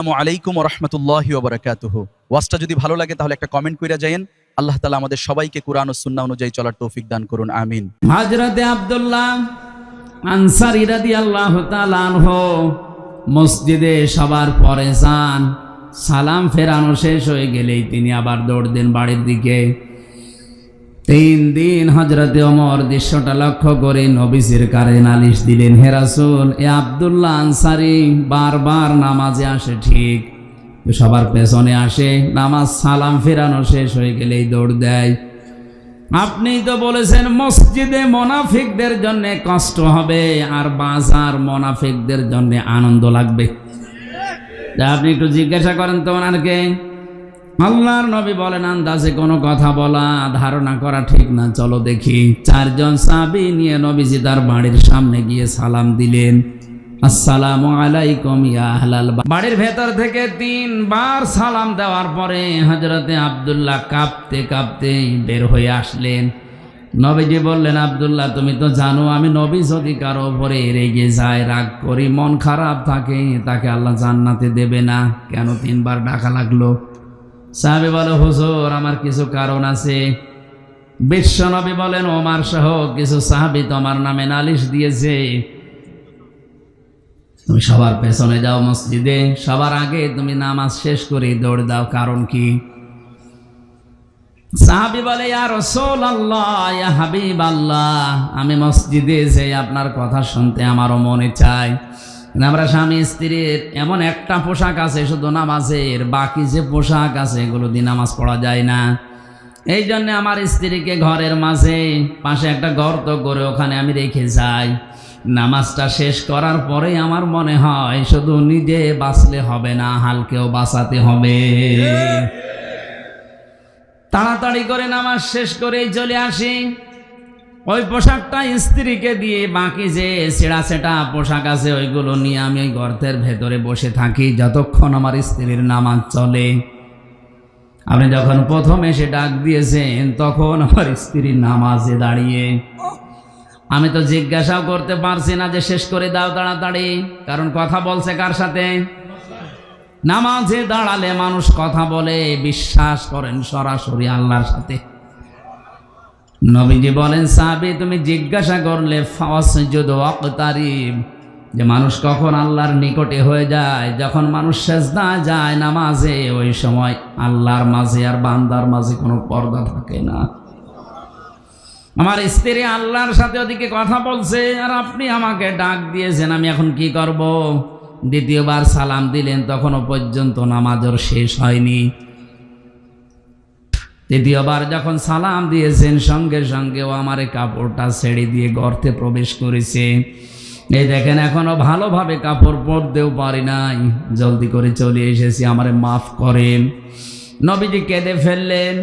আসসালামু আলাইকুম ওয়া রাহমাতুল্লাহি ওয়া বারাকাতুহু। ওয়াজটা যদি ভালো লাগে তাহলে একটা কমেন্ট কইরা যায়েন। আল্লাহ তাআলা আমাদের সবাইকে কুরআন ও সুন্নাহ অনুযায়ী চলার তৌফিক দান করুন, আমিন। হযরতে আব্দুল্লাহ আনসারী রাদিয়াল্লাহু তাআলা আনহু মসজিদে সবার পরে যান। সালাম ফেরানো শেষ হয়ে গেলেই তিনি আবার দৌড় দেন বাড়ির দিকে। 3 দিন হযরতে ওমর দৃশ্যটা লক্ষ্য করে নবীজির কাছে নালিশ দিলেন, হে রাসূল, এ আব্দুল্লাহ আনসারী বারবার নামাজে আসে ঠিক, সবার পেছনে আসে, নামাজ সালাম ফেরানো শেষ হয়ে গেলেই দৌড় দেয়। আপনি তো বলেছেন মসজিদে মুনাফিকদের জন্য কষ্ট হবে আর বাজার মুনাফিকদের জন্য আনন্দ লাগবে। আপনি একটু জিজ্ঞাসা করেন তো ওনারকে। আল্লাহর নবী বলেন, আন্দাজে কোনো কথা বলা ধারণা করা ঠিক না, চলো দেখি। 4 জন সাহাবী নিয়ে নবীজি তার বাড়ির সামনে গিয়ে সালাম দিলেন, আসসালামু আলাইকুম ইয়া আহলাল। বাড়ির ভেতর থেকে 3 বার সালাম দেওয়ার পরে হযরতে আব্দুল্লাহ কাঁপতে কাঁপতে বের হয়ে আসলেন। নবীজি বললেন, আব্দুল্লাহ, তুমি তো জানো আমি নবী যদি কারো উপরে রেগে যায়, রাগ করি, মন খারাপ থাকে, তাকে আল্লাহ জান্নাতে দেবে না। কেন 3 বার ডাকা লাগলো? সাহাবী বলে, হুজুর, আমার কিছু কারণ আছে। বিশ্ব নবী বলেন, ওমর সহ কিছু সাহাবী তোমার নামে নালিশ দিয়েছে। তুমি সবার পেছনে যাও মসজিদে, সবার আগে তুমি নামাজ শেষ করে দৌড় দাও, কারণ কি? সাহাবী বলে, ইয়া রাসূলুল্লাহ, ইয়া হাবিবাল্লাহ, আমি মসজিদে যে আপনার কথা শুনতে আমারও মনে চায়। আমরা স্বামী স্ত্রীর এমন একটা পোশাক আছে শুধু নামাজের, বাকি যে পোশাক আছে এগুলো দিয়ে নামাজ পড়া যায় না। এই জন্য আমার স্ত্রীকে ঘরের মাঝে পাশে একটা গর্ত করে ওখানে আমি রেখে যাই। নামাজটা শেষ করার পরে আমার মনে হয় শুধু নিজে বাঁচলে হবে না, হালকেও বাঁচাতে হবে। তাড়াতাড়ি করে নামাজ শেষ করেই চলে আসি। ওই পোশাকটা স্ত্রীকে দিয়ে বাকি যে ছেঁড়া সেটা পোশাক আছে ওইগুলো নিয়ে আমি ওই গর্তের ভেতরে বসে থাকি যতক্ষণ আমার স্ত্রীর নামাজ চলে। আপনি যখন প্রথম এসে ডাক দিয়েছেন তখন আমার স্ত্রীর নামাজে দাঁড়িয়ে, আমি তো জিজ্ঞাসাও করতে পারছি না যে শেষ করে দাও তাড়াতাড়ি, কারণ কথা বলছে কার সাথে? নামাজে দাঁড়ালে মানুষ কথা বলে, বিশ্বাস করেন, সরাসরি আল্লাহর সাথে। নবীজি বলেন, সাহাবী, তুমি জিজ্ঞাসা করলে ফাওয়াসজুদু ওয়াকতারিব, যে মানুষ কখন আল্লাহর নিকটে হয়ে যায়? যখন মানুষ সেজদায় যায় নামাজে, ওই সময় আল্লাহর মাঝে আর বান্দার মাঝে কোনো পর্দা থাকে না। আমার স্ত্রী আল্লাহর সাথে ওদিকে কথা বলছে আর আপনি আমাকে ডাক দিয়েছেন, আমি এখন কি করব? দ্বিতীয়বার সালাম দিলেন, তখনও পর্যন্ত নামাজের শেষ হয়নি। তৃতীয়বার যখন সালাম দিয়েছেন সঙ্গে সঙ্গে ও আমার কাপড়টা ছেড়ে দিয়ে গর্তে প্রবেশ করেছে। এই দেখেন, এখনো ভালোভাবে কাপড় পরতেও পারি নাই, জলদি করে চলে এসেছি, আমারে মাফ করেন। নবীজি কেঁদে ফেললেন,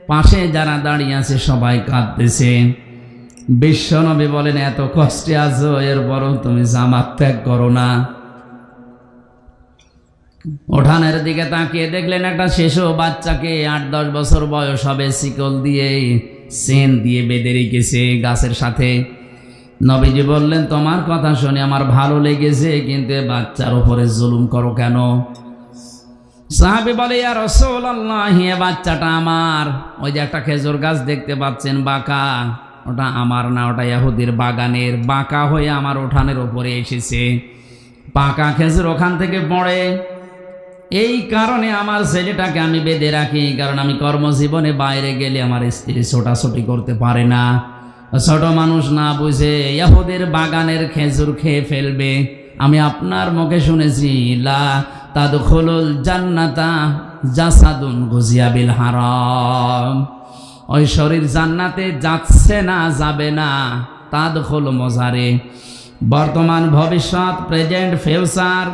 পাশে যারা দাঁড়িয়ে আছে সবাই কাঁদতেছে। বিশ্ব নবী বলেন, এত কষ্টে আছো, এরপরও তুমি জামাত ত্যাগ করো না। উঠানের দিকে তাকিয়ে দেখলেন একটা শিশু বাচ্চাকে 8-10 বছর বয়স হবে, শিকল দিয়ে চেন দিয়ে বেঁধে রেখেছে গাছের সাথে। নবীজি বললেন, তোমার কথা শুনে আমার ভালো লেগেছে, কিন্তু বাচ্চার উপরে জুলুম করো কেন? সাহাবী বলে, ইয়া রাসূলুল্লাহ, এ বাচ্চাটা আমার। ওই যে একটা খেজুর গাছ দেখতে পাচ্ছেন বাঁকা, ওটা আমার না, ওটা ইহুদির বাগানের, বাঁকা হয়ে আমার উঠানের উপরে এসেছে। পাকা খেজুর ওখান থেকে পড়ে, এই কারণে আমার ছেলেটাকে আমি বেঁধে রাখি, কারণ আমি কর্মজীবনে বাইরে গেলে আমার স্ত্রী ছোটাছুটি করতে পারে না। ছোট মানুষ না বুঝে ইহুদির বাগানের খেজুর খেয়ে ফেলবে। আমি আপনার মুখে শুনেছি, লা তাদখুলুল জান্নাতা জাসাদুন গুজিয়া বিল হারাম, ওই শরীর জান্নাতে যাচ্ছে না, যাবে না। তাদখুল মজারে, বর্তমান, ভবিষ্যৎ, প্রেজেন্ট, ফিউচার।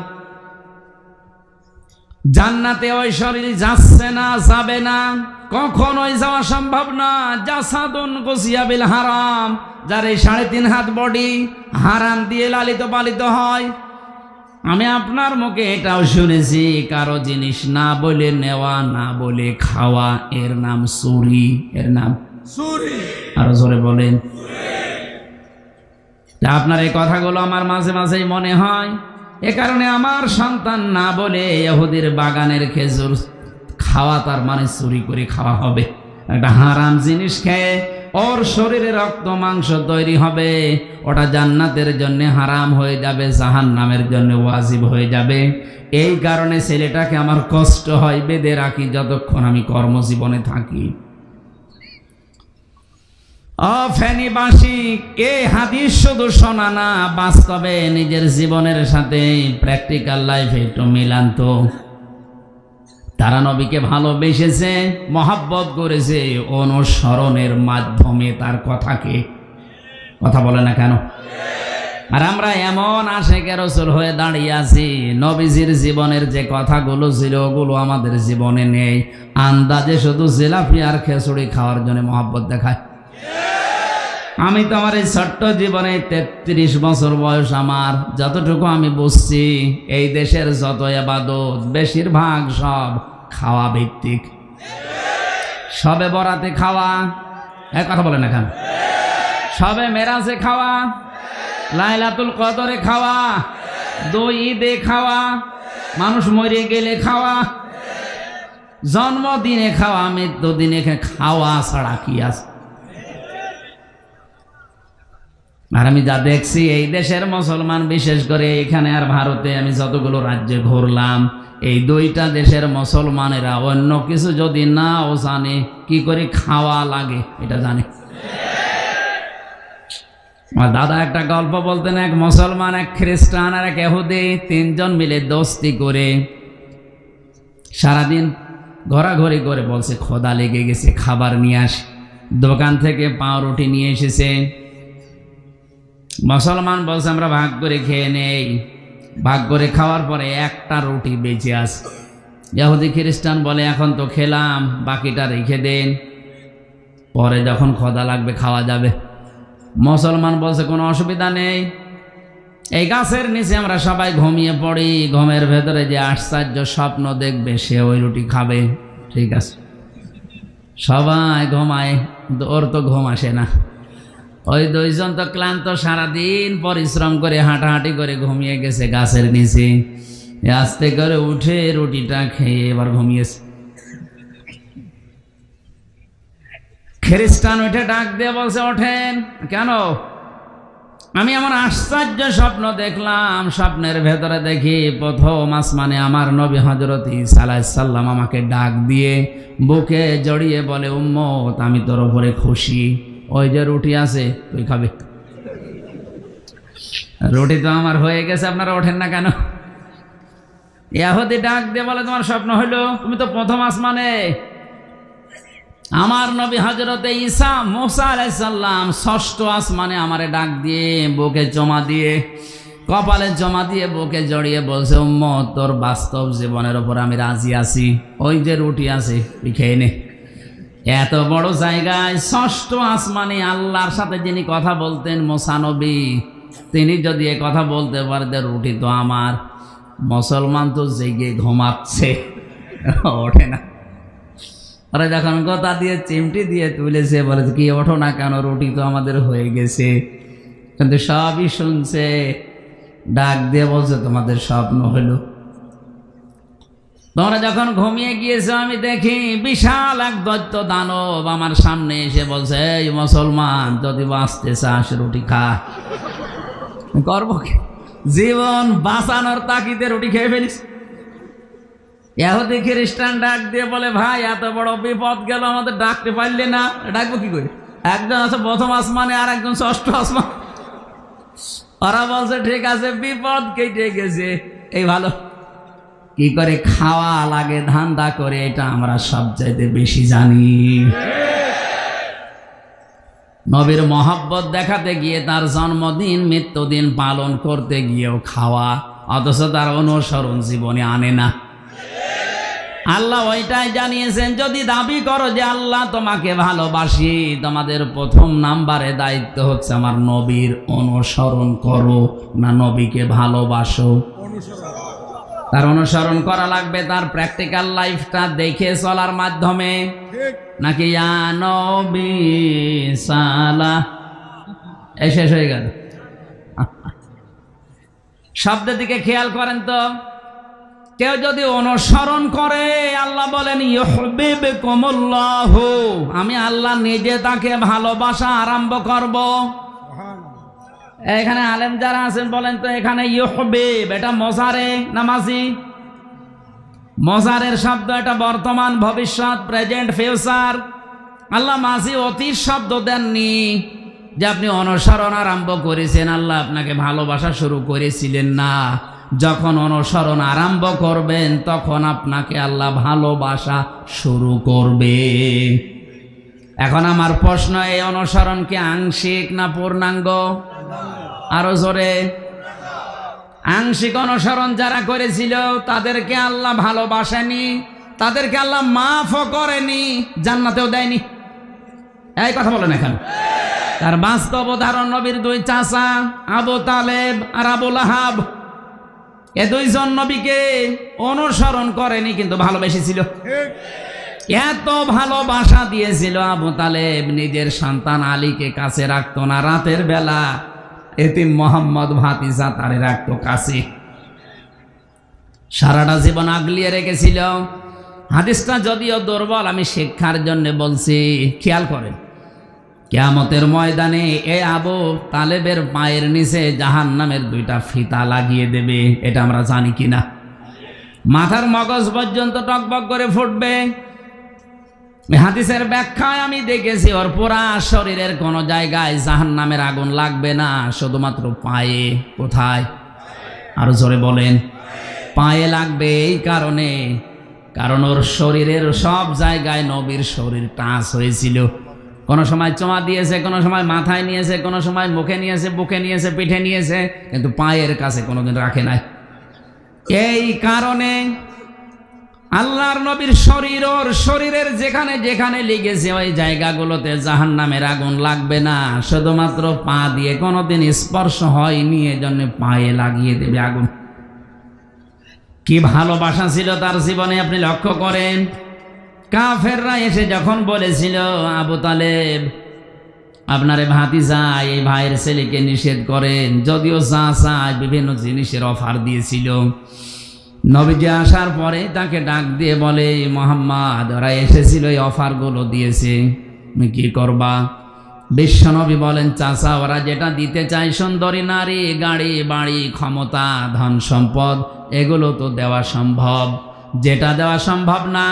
জান্নাতে ওই শরীর যাচ্ছে না, যাবে না, কখনোই যাওয়া সম্ভব না। জাসাদুন গুজিয়া বিল হারাম, যার এই 3.5 হাত বডি হারাম দিয়ে লালিত পালিত হয়। আমি আপনার মুখে এটাও শুনেছি, কারো জিনিস না বলে নেওয়া, না বলে খাওয়া, এর নাম চুরি, এর নাম চুরি। আরো জোরে বলেন। আপনার এই কথাগুলো আমার মাঝে মাঝেই মনে হয়, এ কারণে আমার সন্তান না বলে ইহুদির বাগানের খেজুর খাওয়া তার মানে চুরি করে খাওয়া হবে। একটা হারাম জিনিস খেয়ে ওর শরীরে রক্ত মাংস তৈরি হবে, ওটা জান্নাতের জন্য হারাম হয়ে যাবে, জাহান্নামের জন্য ওয়াজিব হয়ে যাবে। এই কারণে ছেলেটাকে আমার কষ্ট হয়, বেঁধে রাখি যতক্ষণ আমি কর্মজীবনে থাকি। ফেনীবাসী, এই হাদিস শুধু শোনা না, বাস্তবে নিজের জীবনের সাথে প্র্যাকটিক্যাল লাইফে একটু মিলান তো। তারা নবীকে ভালোবেসেছে, মহাব্বত করেছে অনুসরণের মাধ্যমে তার কথাকে। কথা বলে না কেন? আর আমরা এমন আশেকে রাসূল হয়ে দাঁড়িয়ে আছি, নবীজির জীবনের যে কথাগুলো ছিল ওগুলো আমাদের জীবনে নেই। আন্দাজে শুধু জিলাপি আর খিচুড়ি খাওয়ার জন্য মহাব্বত দেখায়। আমি তো আমার এই ছোট্ট জীবনে 33 বছর বয়স, আমার যতটুকু আমি বুঝছি এই দেশের যত ইবাদত বেশিরভাগ সব খাওয়া ভিত্তিক। সবে বরাতে খাওয়া, এক কথা বলে না কেন? সবে মেরাজে খাওয়া, লাইলাতুল কদরে খাওয়া, দুই ঈদে খাওয়া, মানুষ মরে গেলে খাওয়া, জন্মদিনে খাওয়া, মৃত্যুদিনে খাওয়া ছাড়া কি আছে? আর আমি যা দেখছি এই দেশের মুসলমান, বিশেষ করে এখানে আর ভারতে আমি যতগুলো রাজ্যে ঘুরলাম, এই দুইটা দেশের মুসলমানেরা অন্য কিছু যদি নাও জানে, কি করে খাওয়া লাগে এটা জানে। আমার দাদা একটা গল্প বলতেন, এক মুসলমান, এক খ্রিস্টান আর এক ইহুদি, তিনজন মিলে দোস্তি করে সারাদিন ঘোরাঘুরি করে বলছে খোদা লেগে গেছে, খাবার নিয়ে আসে। দোকান থেকে পাউরুটি নিয়ে এসেছে। মুসলমান বলছে আমরা ভাগ করে খেয়ে নেই। ভাগ করে খাওয়ার পরে একটা রুটি বেঁচে আছে। ইহুদি খ্রিস্টান বলে এখন তো খেলাম, বাকিটা রেখে দেন, পরে যখন খোদা লাগবে খাওয়া যাবে। মুসলমান বলছে কোনো অসুবিধা নেই, এই গাছের নিচে আমরা সবাই ঘুমিয়ে পড়ি, ঘুমের ভেতরে যে আশ্চর্য স্বপ্ন দেখবে সে ওই রুটি খাবে। ঠিক আছে, সবাই ঘুমায়, কিন্তু ওর তো ঘুম আসে না। ওই দুইজন তো ক্লান্ত, সারাদিন পরিশ্রম করে হাঁটাহাঁটি করে ঘুমিয়ে গেছে গাছের নিচে। আস্তে করে উঠে রুটিটা খেয়ে এবার ঘুমিয়েছে। খ্রিস্টান উঠে ডাক দিয়ে বলছে ওঠেন। কেন? আমি এমন আশ্চর্য স্বপ্ন দেখলাম, স্বপ্নের ভেতরে দেখি প্রথম আসমানে আমার নবী হযরত ঈসা আলাইহিস সালাম আমাকে ডাক দিয়ে বুকে জড়িয়ে বলে, উম্মত আমি তোর উপরে খুশি, ওই যে রুটি আছে তুই খাবে। রুটি তো আমার হয়ে গেছে, আপনারা ওঠেন না কেন? ইহুদি ডাক দিয়ে বলে তোমার স্বপ্ন হইলো, তুমি তো প্রথম আসমানে। আমার নবী হযরত ঈসা মুসা আলাইহিস সালাম ষষ্ঠ আসমানে আমারে ডাক দিয়ে বুকে জমা দিয়ে, কপালে জমা দিয়ে, বুকে জড়িয়ে বলছে, উম্মত তোর বাস্তব জীবনের উপর আমি রাজি আছি, ওই যে রুটি আছে তুই খেয়ে নে। এত বড় জায়গায় ষষ্ঠ আসমানে আল্লাহর সাথে যিনি কথা বলতেন মুসা নবী, তিনি যদি এ কথা বলতে পারতেন রুটি তো আমার, মুসলমান তো জেগে ঘুমাচ্ছে, ওঠে না। ওরা যখন কথা দিয়ে চিমটি দিয়ে তুলেছে, বলে কি ওঠো না কেন, রুটি তো আমাদের হয়ে গেছে। কিন্তু সবই শুনছে, ডাক দিয়ে বলছে তোমাদের স্বপ্ন হলো। তোমরা যখন ঘুমিয়ে গিয়েছো আমি দেখি বিশাল এক দৈত্য দানব আমার সামনে এসে বলছে, এই মুসলমান যদি বাঁচতে চাস রুটি খা। করবো কি? জীবন বাঁচানোর তাগিদে রুটি খেয়ে ফেলিস। ইহুদি খ্রিস্টান ডাক দিয়ে বলে, ভাই এত বড় বিপদ গেল, আমাদের ডাকতে পারলে না, ডাকবো কি করে? একজন আছে প্রথম আসমানে আর একজন ষষ্ঠ আসমান। ওরা বলছে ঠিক আছে, বিপদ কেটে গেছে, এই ভালো। কি করে খাওয়া লাগে ধান্দা করে, এটা আমরা সবচাইতে বেশি জানি। নবীর মহব্বত দেখাতে গিয়ে, তার জন্মদিন মৃত্যুদিন পালন করতে গিয়েও খাওয়া, অথচ তার অনুসরণ জীবনে আনে না। আল্লাহ ওইটাই জানিয়েছেন, যদি দাবি করো যে আল্লাহ তোমাকে ভালোবাসি, তোমাদের প্রথম নাম্বারে দায়িত্ব হচ্ছে আমার নবীর অনুসরণ করো, না নবীকে ভালোবাসো। তার অনুসরণ করা লাগবে, তার প্র্যাকটিক্যাল লাইফটা দেখে চলার মাধ্যমে, নাকি ইয়া নবী সালা শেষ হয়ে গেল। শব্দের দিকে খেয়াল করেন তো, কেউ যদি অনুসরণ করে আল্লাহ বলেন ইউহিব্বুকুমুল্লাহু, আমি আল্লাহ নিজে তাকে ভালোবাসা আরম্ভ করব। এখানে আলেম যারা আছেন বলেন তো, এখানে ইউহিব এটা মজারে না মাজি? মজারের শব্দ, এটা বর্তমান, ভবিষ্যৎ, প্রেজেন্ট, ফিউচার। আল্লাহ মাজি অতীত শব্দ দেননি যে আপনি অনুসরণ আরম্ভ করেছেন, আল্লাহ আপনাকে ভালোবাসা শুরু করেছিলেন না। যখন অনুসরণ আরম্ভ করবেন তখন আপনাকে আল্লাহ ভালোবাসা শুরু করবে। এখন আমার প্রশ্ন, এই অনুসরণ কি আংশিক না পূর্ণাঙ্গ? আরো জোরে। আংশিক অনুসরণ যারা করেছিল তাদেরকে আল্লাহ ভালোবাসেনি, তাদেরকে আল্লাহ মাফও করেনি, জান্নাতেও দেয়নি। এই কথা বলেন এখন। তার বাস্তব উদাহরণ নবীর দুই চাচা আবু তালেব আর আবু লাহাব। এ দুইজন নবীকে অনুসরণ করেনি কিন্তু ভালোবেসেছিল। এত ভালোবাসা দিয়েছিল, আবু তালেব নিজের সন্তান আলীকে কাছে রাখতো না, রাতের বেলা এতিম মোহাম্মদ ভাতিজা তারে রাখতো কাছে, সারাটা জীবন আগলিয়ে রেখেছিল। হাদিসটা যদিও দুর্বল, আমি শিক্ষার জন্য বলছি, খেয়াল করেন। কিয়ামতের ময়দানে এ আবু তালেবের পায়ের নিচে জাহান্নামের দুইটা ফিতা লাগিয়ে দেবে, এটা আমরা জানি কিনা? মাথার মগজ পর্যন্ত টকবক করে ফুটবে। হাদিসের ব্যাখ্যায় আমি দেখেছি ওর পুরা শরীরের কোন জায়গায় জাহান্নামের আগুন লাগবে না, শুধুমাত্র পায়ে। কোথায়? আরো জোরে বলেন। পায়ে লাগবে এই কারণে, কারণ ওর শরীরের সব জায়গায় নবীর শরীর টাচ হয়েছিল। কোনো সময় চোমা দিয়েছে, কোনো সময় মাথায় নিয়েছে, কোনো সময় মুখে নিয়েছে, বুকে নিয়েছে, পিঠে নিয়েছে, কিন্তু পায়ের কাছে কোনোদিন রাখে নাই। এই কারণে আল্লাহর নবীর শরীর, ওর শরীরের যেখানে যেখানে লেগেছে ওই জায়গাগুলোতে জাহান্নামের আগুন লাগবে না, শুধুমাত্র পা দিয়ে কোনোদিন স্পর্শ হয়নি, এজন্য পায়ে লাগিয়ে দেবে আগুন। কি ভালোবাসা ছিল তার জীবনে আপনি লক্ষ্য করেন। কাফেররা এসে যখন বলেছিল আবু তালেব আপনারে ভাতিজা এই ভাইয়ের ছেলেকে নিষেধ করেন, যদিও যা চায় বিভিন্ন জিনিসের অফার দিয়েছিল। নবীজি আসার পরে তাকে ডাক দিয়ে বলে, মোহাম্মদ ওরা এসেছিল এই অফারগুলো দিয়েছে, তুমি কি করবা? বিশ্বনবী বলেন, চাচা ওরা যেটা দিতে চায়, সুন্দরী নারী, গাড়ি বাড়ি, ক্ষমতা, ধন সম্পদ, এগুলো তো দেওয়া সম্ভব। যেটা দেওয়া সম্ভব না,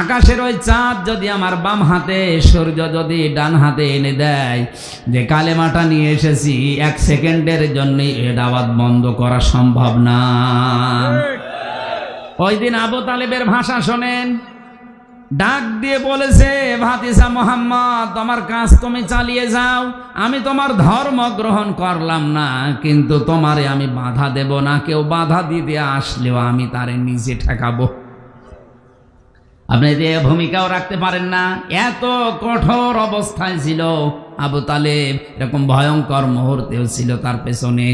আকাশের ওই চাঁদ যদি আমার বাম হাতে, সূর্য যদি ডান হাতে এনে দেয়, যে কালেমাটা নিয়ে এসেছি, 1 সেকেন্ডের জন্য এর আওয়াজ বন্ধ করা সম্ভব না। ওই দিন আবু তালেবের ভাষা শোনেন, ডাক দিয়ে বলেছে, ভাতিজা মোহাম্মদ তোমার কাজ তুমি চালিয়ে যাও, আমি তোমার ধর্ম গ্রহণ করলাম না, কিন্তু তোমারে আমি বাধা দেব না। কেউ বাধা দিতে আসলেও আমি তারে নিজে ঠেকাবো। আপনি যে ভূমিকাও রাখতে পারেন না, এত কঠোর অবস্থায় ছিল আবু তালেব, এরকম ভয়ঙ্কর মুহূর্তেও ছিল তার পেছনে।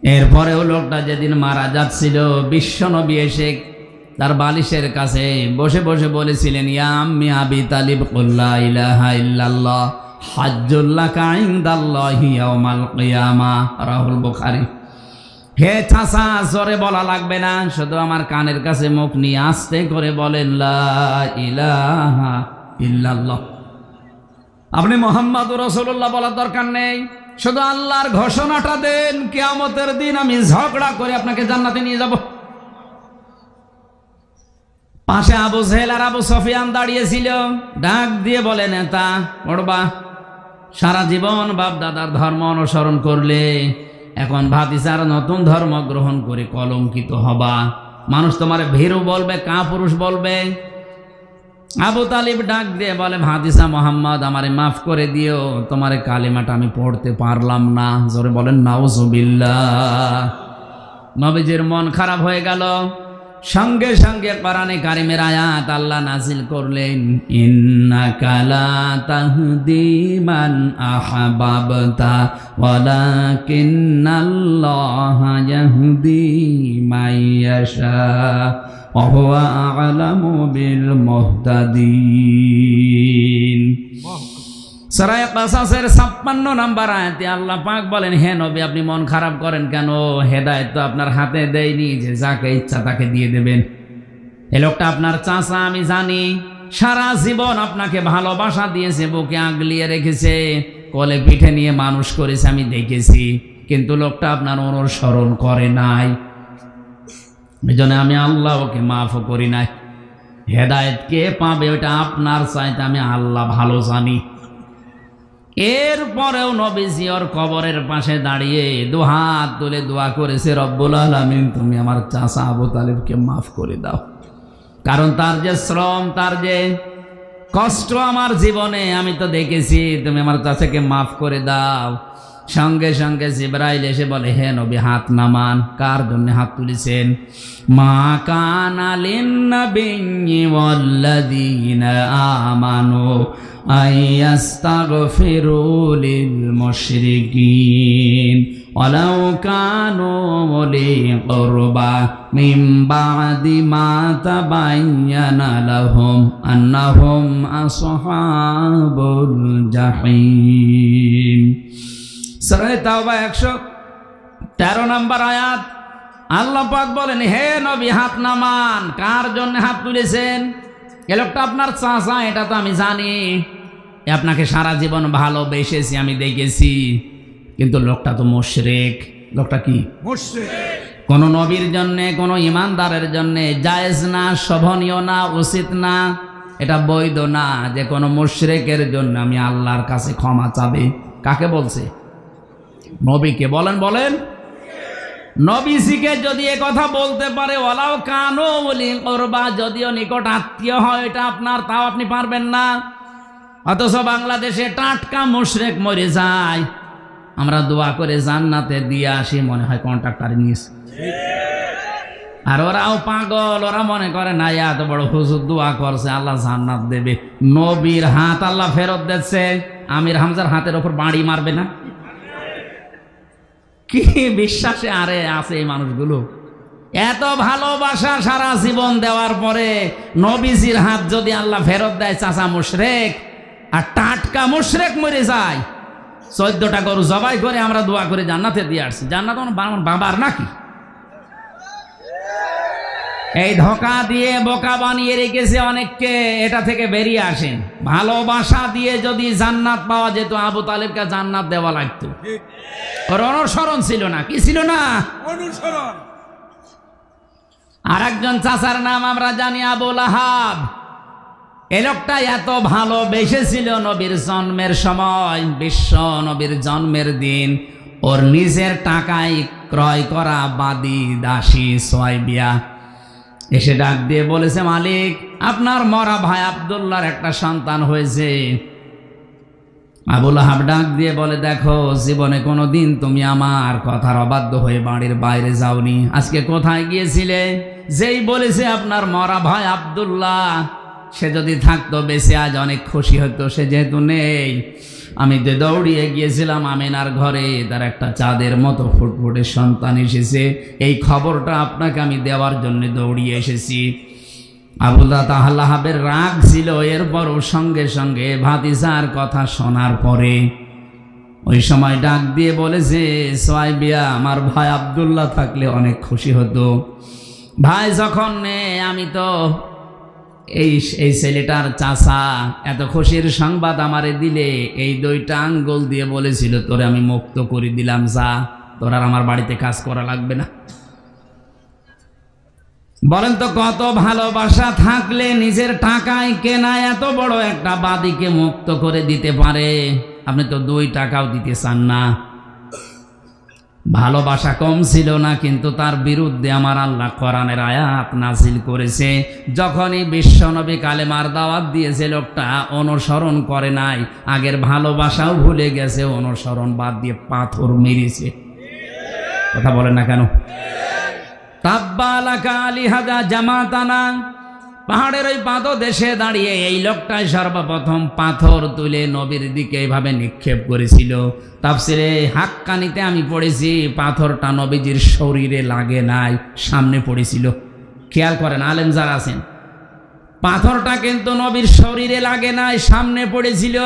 এরপরেও লোকটা যেদিন মারা যাচ্ছিল, বিশ্বনবী এসে তার বালিশের কাছে বসে বসে বলেছিলেন, ইয়া আম্মি আবি তালিব কুল লা ইলাহা ইল্লাল্লাহ হাজ্জুল লাকা ইনদাল্লাহি ইয়াউমাল কিয়ামা, রাহুল বুখারী। হে চাচা, জোরে বলা লাগবে না, শুধু আমার কানের কাছে মুখ নিয়ে আস্তে করে বলেন লা ইলাহা ইল্লাল্লাহ। আপনি মুহাম্মাদুর রাসূলুল্লাহ বলার দরকার নেই, শুধু আল্লাহর ঘোষণাটা দেন, কিয়ামতের দিন আমি ঝগড়া করে আপনাকে জান্নাতে নিয়ে যাব। পাশে আবু জেহেল আর আবু সুফিয়ান দাঁড়িয়েছিল, ডাক দিয়ে বলে, নেতা পড়বা, সারা জীবন বাপ দাদার ধর্ম অনুসরণ করলে, এখন ভাতিজার নতুন ধর্ম গ্রহণ করে কলঙ্কিত হবা, মানুষ তোমার ভীরু বলবে, কাপুরুষ বলবে। আবু তালিব ডাক দিয়ে বলে, ভাতিজা মোহাম্মদ আমারে মাফ করে দিও, তোমার কালিমাটা আমি পড়তে পারলাম না। জোরে বলেন নাউজুবিল্লাহ। নবীজির মন খারাপ হয়ে গেল। সঙ্গে সঙ্গে কোরআনে কারিমের আয়াত আল্লাহ নাজিল করলেন, ইন্নাকা লা তাহদি মান আহবাবতা ওয়ালাকিন্নাল্লাহা ইয়াহদি মান ইয়াশা ওয়া হুয়া আ'লামু বিল মুহতাদিন। সূরা কাসাসের 56 নম্বর আয়াতে আল্লাহ পাক বলেন, হে নবী আপনি মন খারাপ করেন কেন? হেদায়েত তো আপনার হাতে দেয়নি যে যাকে ইচ্ছা তাকে দিয়ে দেবেন। এই লোকটা আপনার চাচা, আমি জানি। সারা জীবন আপনাকে ভালোবাসা দিয়েছে, বুকে আগলিয়ে রেখেছে, কোলে পিঠে নিয়ে মানুষ করেছে, আমি দেখেছি। কিন্তু লোকটা আপনার অনুসরণ করে নাই, এই জন্য আমি আল্লাহ ওকে মাফ করি নাই। হেদায়েত কে পাবে ওটা আপনার চাইতে আমি আল্লাহ ভালো জানি। এরপরেও নবীজি ওর কবরের পাশে দাঁড়িয়ে দুহাত তুলে দোয়া করেছে, রব্বুল আলামিন তুমি আমার চাচা আবু তালেবকে মাফ করে দাও, কারণ তার যে শ্রম, তার যে কষ্ট আমার জীবনে আমি তো দেখেছি, তুমি আমার চাচাকে মাফ করে দাও। সঙ্গে সঙ্গে জিবরাইল এসে বলে, হে নবী হাত নামান। কার জন্য হাত তুলেছেন? মা কানা লিন-নাবিয়্যি ওয়াল্লাযীনা আমানু আইয়াস্তাগফিরু লিল মুশরিকিন ওয়ালাউ কানু উলি কুরবা মিন বা'দি মা তাবায়্যানা লাহুম আন্নাহুম আসহাবুল জাহিম। সূরা তাওবা 113 নম্বর আয়াত। আল্লাহ পাক বলেন, হে নবী হাত নামান। কার জন্য হাত তুলেছেন? এ লোকটা আপনার চাচা, এটা তো আমি জানি। আপনাকে সারা জীবন ভালোবেসেছি, আমি দেখেছি। কিন্তু লোকটা তো মুশরিক। লোকটা কি? মুশরিক। কোন নবীর জন্য, কোন ইমানদারের জন্য জায়েজ না, শোভনীয় না, উচিত না, এটা বৈধ না যে কোনো মুশরিকের জন্য আমি আল্লাহর কাছে ক্ষমা চাবে। কাকে বলছে? নবীকে। বলেন বলেন। নবীজিকে যদি এ কথা বলতে পারে, ওয়ালাউ কানু উলি কুরবা, যদিও নিকট আত্মীয় হয় এটা আপনার, তাও আপনি পারবেন না। অথচ বাংলাদেশে টাটকা মুশরিক মরে যায়, আমরা দোয়া করে জান্নাতে দিয়ে আসি, মনে হয় কন্ট্রাক্টর নিস। আর ওরাও পাগল, ওরা মনে করে না এত বড় হুজুর দোয়া করছে আল্লাহ জান্নাত দেবে। নবীর হাত আল্লাহ ফেরত দিচ্ছে, আমির হামজার হাতের ওপর বাড়ি মারবে না? কি বিশ্বাসে আরে আছে এই মানুষগুলো? এত ভালোবাসা সারা জীবন দেওয়ার পরে নবীজির হাত যদি আল্লাহ ফেরত দেয়, চাচা মুশরিক আর টাটকা মুশরিক মরে যায়। 14টা গরু জবাই করে আমরা দোয়া করে জান্নাতে দিয়ে আসছি। জান্নাত আমার বাবার নাকি? এই ধোঁকা দিয়ে বোকা বানিয়ে রেখেছে অনেককে। এটা থেকে বেরিয়ে আসেন। ভালোবাসা দিয়ে যদি জান্নাত পাওয়া যেত, আবু তালেবকে জান্নাত দেওয়া লাগতো। ওর অনুসরণ ছিল না। কি ছিল না? অনুসরণ। আর একজন চাচার নাম আমরা জানি, আবু লাহাব। এই লোকটা এত ভালোবেসেছিল নবীর জন্মের সময়, বিশ্ব নবীর জন্মের দিন ওর নিজের টাকায় ক্রয় করা বাদী দাসী সুয়াইবিয়া এসে ডাক দিয়ে বলেছে, মালিক আপনার মরা ভাই আব্দুল্লাহর একটা সন্তান হয়েছে। আবু লাহাব ডাক দিয়ে বলে, দেখো জীবনে কোনোদিন তুমি আমার কথার অবাধ্য হয়ে বাড়ির বাইরে যাওনি। আজকে কোথায় গিয়েছিলে? যেই বলেছে আপনার মরা ভাই আব্দুল্লাহ, সে যদি থাকতো বেঁচে আজ অনেক খুশি হতো। সে যেহেতু নেই, আমি তো দৌড়িয়ে গিয়েছিলাম আমিনার ঘরে, তার একটা চাঁদের মতো ফুটফুটে সন্তান এসেছে। এই খবরটা আপনাকে আমি দেওয়ার জন্য দৌড়িয়ে এসেছি। আবু লাহাবের রাগ ছিল, এরপরও সঙ্গে সঙ্গে ভাতিজার কথা শোনার পরে ওই সময় ডাক দিয়ে বলেছে, সুয়াইবিয়া আমার ভাই আব্দুল্লাহ থাকলে অনেক খুশি হতো। ভাই যখন নেই, আমি তো এই ছেলেটার চাচা, এত খুশির সংবাদ আমারে দিলে এই 2টা আঙ্গুল দিয়ে বলেছিল, তোরে আমি মুক্ত করে দিলাম, যা, তোর আর আমার বাড়িতে কাজ করা লাগবে না। বলেন তো কত ভালোবাসা থাকলে নিজের টাকায় কেনা এত বড় একটা বাদীকে মুক্ত করে দিতে পারে? আপনি তো 2 টাকাও দিতে চান না। ভালোবাসা কম ছিল না, কিন্তু তার বিরুদ্ধে আমার আল্লাহ কোরআনের আয়াত নাজিল করেছে। যখনই বিশ্বনবী কালেমার দাওয়াত দিয়েছে, লোকটা অনুসরণ করে নাই, আগের ভালোবাসাও ভুলে গেছে, অনুসরণ বাদ দিয়ে পাথর মেরেছে। কথা বলেন না কেন? তাব্বা লাকা লিহাযা জামাতানা, পাহাড়ের ওই পাদদেশে দাঁড়িয়ে এই লোকটাই সর্বপ্রথম পাথর তুলে নবীর দিকে এইভাবে নিক্ষেপ করেছিল। তাফসিরে হাক্কানিতে আমি পড়েছি, পাথরটা নবীজির শরীরে লাগে নাই, সামনে পড়েছিল। খেয়াল করেন আলেম যারা আছেন, পাথরটা কিন্তু নবীর শরীরে লাগে নাই, সামনে পড়েছিল।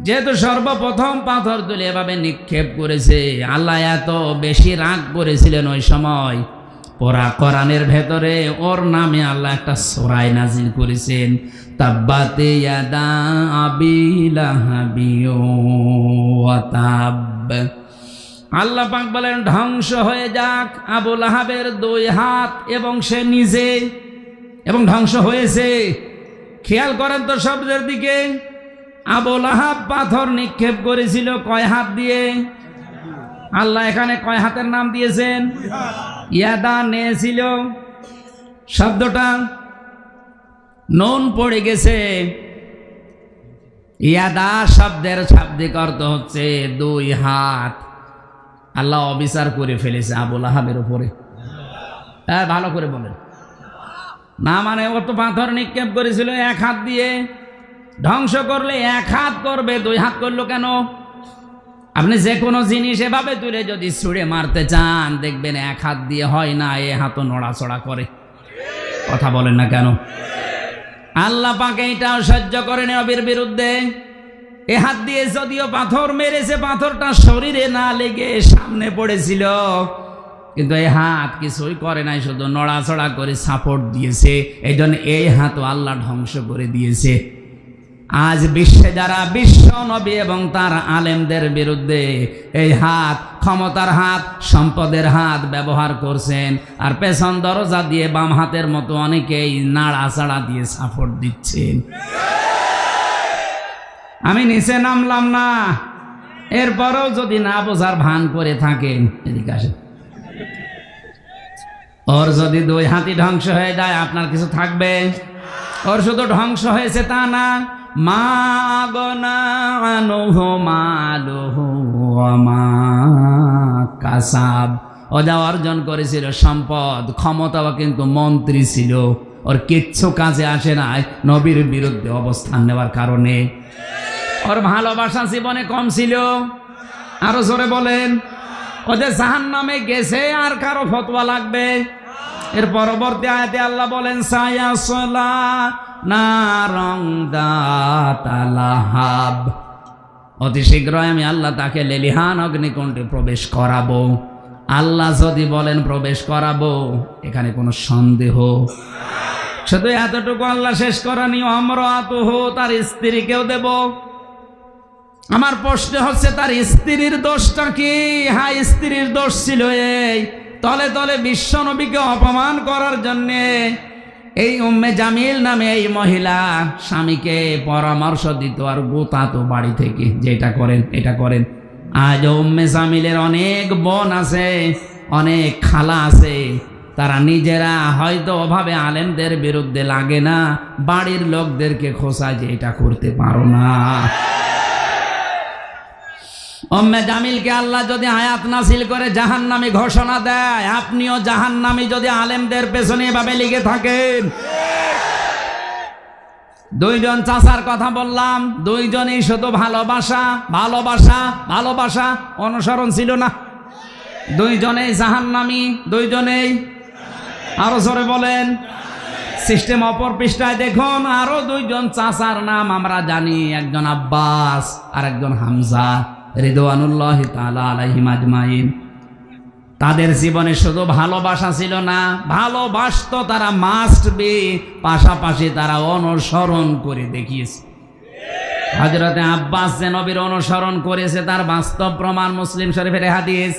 যেহেতু সর্বপ্রথম পাথর তুলে এভাবে নিক্ষেপ করেছে, আল্লাহ এত বেশি রাগ করেছিলেন ওই সময়, পুরা কোরআনের ভেতরে ওর নামে আল্লাহ একটা সূরা নাজিল করেছেন, তাব্বাতে ইয়াদা আবি লাহাবি ওয়া তাব। আল্লাহ পাক বলেন ধ্বংস হয়ে যাক আবু লাহাবের দুই হাত এবং সে নিজে, এবং ধ্বংস হয়েছে। খেয়াল করেন তো শব্দের দিকে, আবু লাহাব পাথর নিক্ষেপ করেছিল কয় হাত দিয়ে? আল্লাহ এখানে কয় হাতের নাম দিয়েছেন? ইয়াদা নিয়েছিল, শব্দটা নুন পড়ে গেছে। ইয়াদা শব্দের শাব্দিক অর্থ হচ্ছে দুই হাত। আল্লাহ অবিচার করে ফেলেছে আবু লাহাবের উপরে। হ্যাঁ, ভালো করে বলেন না, মানে ও তো পাথর নিক্ষেপ করেছিল এক হাত দিয়ে, ধ্বংস করলে এক হাত করবে, দুই হাত করলো কেন? আপনি যে কোনো জিনিস এভাবে তুলে যদি ছুঁড়ে মারতে চান, দেখবেন এক হাত দিয়ে হয় না, এ হাতও নড়াচড়া করে। কথা বলেন না কেন? আল্লাহ পাক এইটাও সহ্য করেন নবীর বিরুদ্ধে। এ হাত দিয়ে যদিও পাথর মেরেছে, পাথরটা শরীরে না লেগে সামনে পড়েছিল, কিন্তু এই হাত কিছুই করে নাই, শুধু নড়াচড়া করে সাপোর্ট দিয়েছে। এই জন্য এই হাতও আল্লাহ ধ্বংস করে দিয়েছে। আজ বিশ্বে যারা বিশ্ব নবী এবং তার আলেমদের বিরুদ্ধে এই হাত, ক্ষমতার হাত, সম্পদের হাত ব্যবহার করছেন, আর পেছন দরজা দিয়ে বাম হাতের মতো অনেকেই নাড়াচাড়া দিয়ে সাপোর্ট দিচ্ছেন। আমি নিচে নামলাম না, এরপরেও যদি না বোঝার ভান করে থাকেন, এদিকে আসেন। ওর যদি দুই হাতি ধ্বংস হয়ে যায়, আপনার কিছু থাকবে? ওর শুধু ধ্বংস হয়েছে তা না, মা গনা আনুহু মালুহু ওয়া মা কাসাব। ও যা অর্জন করেছিল সম্পদ, ক্ষমতাও, কিন্তু মন্ত্রী ছিল, ওর কিচ্ছু কাজে আসে নাই নবীর বিরুদ্ধে অবস্থান নেওয়ার কারণে। ওর ভালোবাসা জীবনে কম ছিল। আরো জোরে বলেন। ওদের জাহান্নামে গেছে, আর কারো ফতোয়া লাগবে? এর পরবর্তী আয়াতে আল্লাহ বলেন সায়াসলা নারং দাতা লাহাব, অতি শীঘ্রই আমি আল্লাহ তাকে লেলিহান অগ্নিকুণ্ডে প্রবেশ করাবো। আল্লাহ যদি বলেন প্রবেশ করাবো, এখানে কোনো সন্দেহ? শুধু এতটুকু আল্লাহ শেষ করানি, আমরাতুহু, তার স্ত্রীকেও দেব। আমার প্রশ্ন হচ্ছে তার স্ত্রীর দোষটা কি? হ্যাঁ, স্ত্রীর দোষ ছিল এই, তলে তলে বিশ্ব নবীকে অপমান করার জন্যে এই উম্মে জামিল নামে এই মহিলা স্বামীকে পরামর্শ দিত আর গোতাতো বাড়ি থেকে, যে এটা করেন, এটা করেন। আজ উম্মে জামিলের অনেক বোন আছে, অনেক খালা আছে, তারা নিজেরা হয়তো অভাবে আলেমদের বিরুদ্ধে লাগে না, বাড়ির লোকদেরকে খোঁচায় যে এটা করতে পারো না। উম্মে জামিলকে আল্লাহ যদি আয়াত নাযিল করে জাহান্নামী ঘোষণা দেয়, আপনিও জাহান্নামী যদি আলেমদের পেছনে এভাবে লেগে থাকেন। দুইজন চাচার কথা বললাম, দুইজনই শুধু ভালোবাসা ভালোবাসা ভালোবাসা, অনুসরণ ছিল না। দুইজনেই জাহান্নামী, দুইজনেই। আরো জোরে বলেন। সিস্টেম অপর পৃষ্ঠায় দেখুন, আরো দুইজন চাচার নাম আমরা জানি, একজন আব্বাস আর একজন হামজা রিদওয়ানুল্লাহি তাআলা আলাইহিম আজমাইন। তাদের জীবনে শুধু ভালোবাসা ছিল না, ভালোবাসতো তারা মাস্ট বি, পাশাপাশি তারা অনুসরণ করে দেখিয়েছে। হযরতে আব্বাস যে নবীর অনুসরণ করেছে তার বাস্তব প্রমাণ মুসলিম শরীফের হাদিস।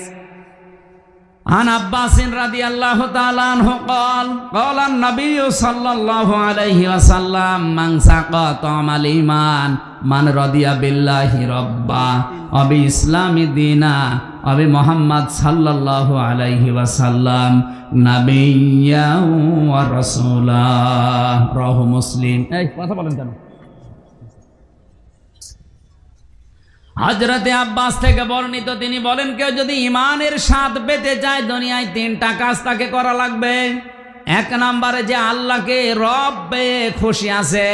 আন আব্বাসিন রাদিয়াল্লাহু তাআলা আনহু قال قال النبي صلى الله عليه وسلم من سقى طعم الإيمان من رضي بالله ربا وبالإسلام دينا وبمحمد صلى الله عليه وسلم نبيا ورسولا رواه মুসলিম। এই কথা বলেন কেন? হযরতে আব্বাস থেকে বর্ণিত, তিনি বলেন কেউ যদি ঈমানের স্বাদ পেতে চায়, দুনিয়ায় তিনটা কাজ তাকে করা লাগবে। এক নম্বরে যে আল্লাহকে রব পেয়ে খুশি আছে।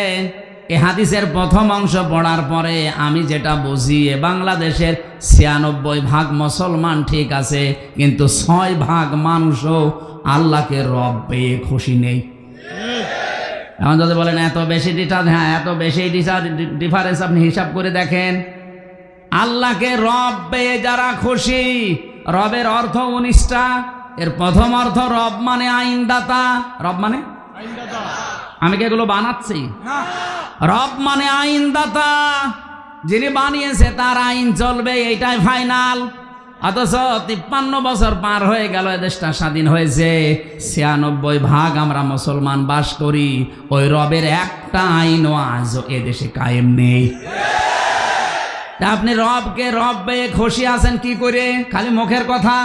এই হাদিসের প্রথম অংশ পড়ার পরে আমি যেটা বুঝি, বাংলাদেশের ৯৬% মুসলমান ঠিক আছে, কিন্তু ৬% মানুষও আল্লাহকে রব পেয়ে খুশি নেই। এখন যদি বলেন এত বেশি ডিফারেন্স, হ্যাঁ এত বেশি ডিফারেন্স, আপনি হিসাব করে দেখেন। আল্লাহকে রব পেয়ে যারা খুশি, রবের অর্থ 19টা। এর প্রথম অর্থ রব মানে আইনদাতা। রব মানে আমি কি এগুলো বানাচ্ছি? রব মানে আইনদাতা, যিনি বানিয়েছে তার আইন চলবে, এইটাই ফাইনাল। অথচ 53 বছর পার হয়ে গেল, এ দেশটা স্বাধীন হয়েছে, 96% আমরা মুসলমান বাস করি। ওই রবের একটা আইনও আজও এদেশে কায়েম নেই। তা আপনি রবকে রব পেয়ে খুশি আছেন কি করে? খালি মুখের কথা।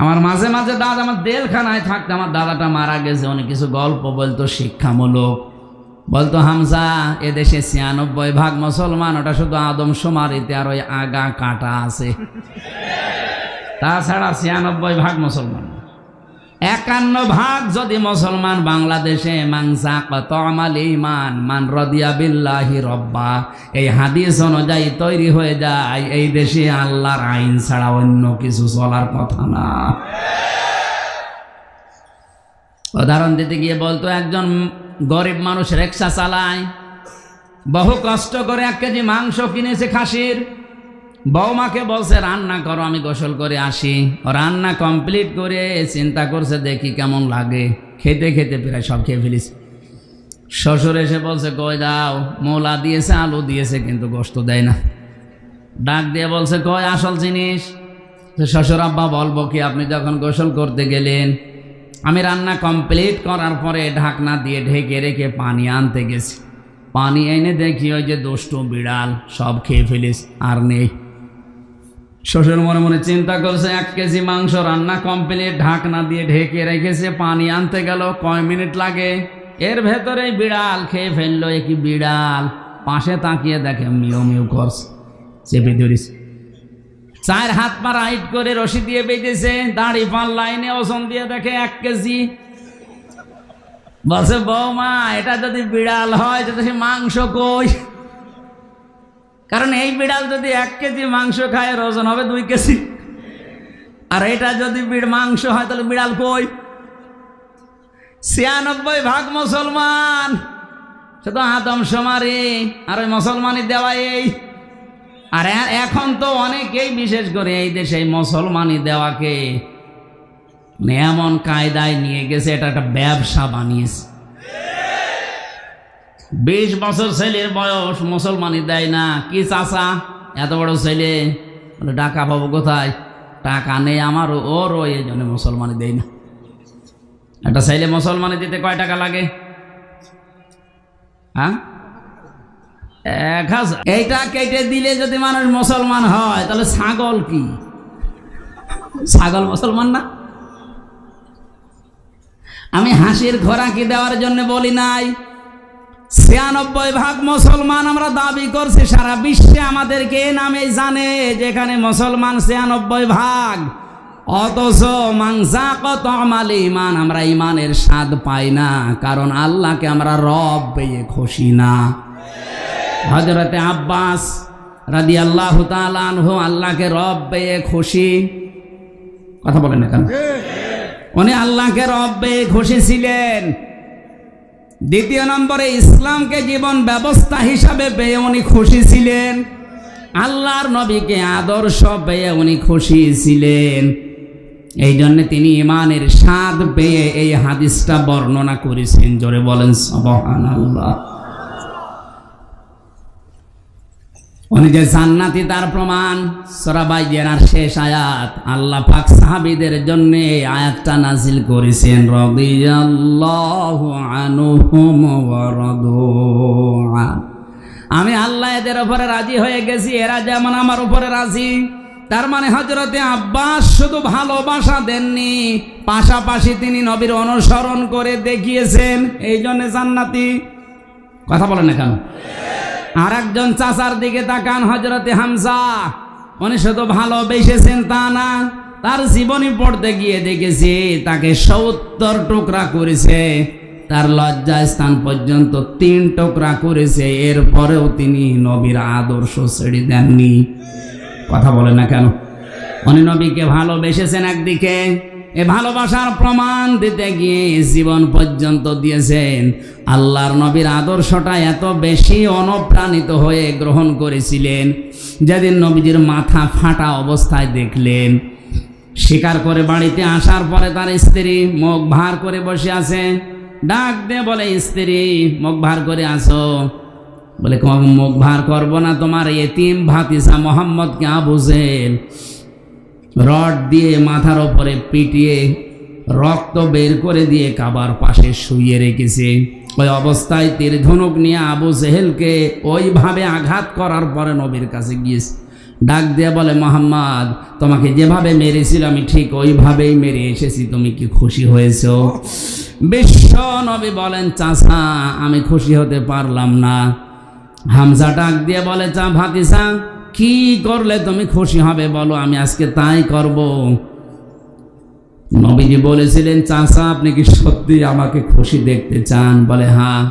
আমার মাঝে মাঝে দাদা, আমার জেলখানায় থাকতে আমার দাদাটা মারা গেছে, অনেক কিছু গল্প বলতো শিক্ষামূলক। বলতো, হামজা, এদেশে 96% মুসলমান, ওটা শুধু আদমশুমারিতে আর ওই আগা কাটা আছে, তাছাড়া 96% মুসলমান। 51% যদি মুসলমান বাংলাদেশে, মান রাদিয়া বিল্লাহি রব্বা, এই হাদিস অনুযায়ী তৈরি হয়ে যায়, এই দেশে আল্লাহর আইন ছাড়া অন্য কিছু চলার কথা না। উদাহরণ দিতে গিয়ে বলতো, একজন গরিব মানুষ রিক্সা চালায়, বহু কষ্ট করে 1 কেজি মাংস কিনেছে খাসির। বৌমাকে বলছে রান্না করো, আমি গোসল করে আসি। রান্না কমপ্লিট করে চিন্তা করছে দেখি কেমন লাগে, খেতে খেতে প্রায় সব খেয়ে ফেলিস। শ্বশুর এসে বলছে কই দাও, মূলা দিয়েছে, আলু দিয়েছে, কিন্তু গোশত দেয় না। ডাক দিয়ে বলছে কই আসল জিনিস? শ্বশুর, আব্বা বলবো কি, আপনি যখন গোসল করতে গেলেন, আমি রান্না কমপ্লিট করার পরে ঢাকনা দিয়ে ঢেকে রেখে পানি আনতে গেছি, পানি এনে দেখি ওই যে দুষ্টু বিড়াল সব খেয়ে ফেলিস, আর নেই। শ্বশুর মনে মনে চিন্তা করছে, 1 কেজি মাংস রান্না কমপ্লিট, ঢাকনা দিয়ে ঢেকে রেখেছে, পানি আনতে গেল কয় মিনিট লাগে, এর ভেতরে বিড়াল খেয়ে ফেললো। একই বিড়াল পাশে তাকিয়ে দেখে মিউ মিউ করছে, চেপে ধরিস। 4 হাত পা রাইট করে রশি দিয়ে বেঁধেছে, দাড়ি পান লাইনে ওজন দিয়ে দেখে 1 কেজি। বলছে বৌমা, এটা যদি বিড়াল হয় তো সে মাংস কই? কারণ এই বিড়াল যদি 1 কেজি মাংস খায়, এর ওজন হবে 2 কেজি। আর এটা যদি মাংস হয় তাহলে বিড়াল কই? 96% মুসলমান, শুধু আদমশুমারি আর ওই মুসলমানি দেওয়া এই। আর এখন তো অনেকেই, বিশেষ করে এই দেশে মুসলমানি দেওয়াকে এমন কায়দায় নিয়ে গেছে, এটা একটা ব্যবসা বানিয়েছে। 20 বছর ছেলের বয়স, মুসলমানি দেয় না। কি চাচা, এত বড় ছেলে, বলে টাকা পাবো কোথায়? টাকা নেই আমার, ওরও, এই জন্য মুসলমানি দেয় না। একটা ছেলে মুসলমানি দিতে কয় টাকা লাগে? হ্যাঁ, 1000। এইটা কেটে দিলে যদি মানুষ মুসলমান হয়, তাহলে ছাগল কি? ছাগল মুসলমান না? আমি হাসির খোরাকি দেওয়ার জন্য বলি নাই। 96% মুসলমান আমরা দাবি করছি, সারা বিশ্বে আমাদেরকে এ নামে জানে, যেখানে মুসলমান 96%। অথচ মানজাকাত আমাল ঈমান, আমরা ঈমানের স্বাদ পাই না, কারণ আল্লাহকে আমরা রব পেয়ে খুশি না। হযরতে আব্বাস রাদিয়াল্লাহু তাআলা আনহু আল্লাহকে রব পেয়ে খুশি। কথা বলেন না কেন? উনি আল্লাহকে রব পেয়ে খুশি ছিলেন। দ্বিতীয় নম্বরে ইসলামকে জীবন ব্যবস্থা হিসাবে পেয়ে উনি খুশি ছিলেন। আল্লাহর নবীকে আদর্শ পেয়ে উনি খুশি ছিলেন। এই জন্য তিনি ঈমানের স্বাদ পেয়ে এই হাদিসটা বর্ণনা করেছেন। জোরে বলেন সুবহানাল্লাহ। উনি যে জান্নাতি তার প্রমাণ। সূরা বাইয়ানার শেষ আয়াত, আল্লাহ পাক সাহাবীদের জন্য এই আয়াতটা নাজিল করেছেন, রাদিয়াল্লাহু আনহুম ওয়া রাদু আন। আমি আল্লাহ এদের উপরে রাজি হয়ে গেছি, এরা যেমন আমার উপরে রাজি। তার মানে হযরতে আব্বাস শুধু ভালোবাসা দেননি, পাশাপাশি তিনি নবীর অনুসরণ করে দেখিয়েছেন, এই জন্য জান্নাতি। কথা বলেন না কেন? আর একজন চাচার দিকে তাকান, হযরতে হামজা। উনি শুধু ভালোবেসেছেন তা না, তার জীবনী পড়তে গিয়ে দেখেছি তাকে 70 টুকরা করেছে, তার লজ্জা স্থান পর্যন্ত 3 টুকরা করেছে। এরপরেও তিনি নবীর আদর্শ ছেড়ে দেননি। কথা বলেন না কেন? উনি নবীকে ভালোবেসেছেন একদিকে, এ ভালোবাসার প্রমাণ দিতে গিয়ে জীবন পর্যন্ত দিয়েছেন। আল্লাহর নবীর আদর্শটা এত বেশি অনুপ্রাণিত হয়ে গ্রহণ করেছিলেন, যেদিন নবীজির মাথা ফাটা অবস্থায় দেখলেন, স্বীকার করে বাড়িতে আসার পরে তার স্ত্রী মুখ ভার করে বসে আছে। ডাক দিয়ে বলে, স্ত্রী মুখ ভার করে আসো। বলে, মুখ ভার করবো না, তোমার এতিম ভাতিজা মোহাম্মদকে আবু জেহেল রড দিয়ে মাথার ওপরে পিটিয়ে রক্ত বের করে দিয়ে কাবার পাশে শুইয়ে রেখেছে। ওই অবস্থায় তীর ধনুক নিয়ে আবু জেহেলকে ওইভাবে আঘাত করার পরে নবীর কাছে গিয়েছে। ডাক দিয়ে বলে, মোহাম্মদ তোমাকে যেভাবে মেরেছিল আমি ঠিক ওইভাবেই মেরে এসেছি, তুমি কি খুশি হয়েছ? বিশ্ব নবী বলেন, চাচা আমি খুশি হতে পারলাম না। হামজা ডাক দিয়ে বলে, চা ভাতিজা কি করলে তুমি খুশি হবে বলো, আমি আজকে তাই করব। নবীজি বলেছিলেন, চাচা আপনি কি সত্যি আমাকে খুশি দেখতে চান? বলে, হ্যাঁ।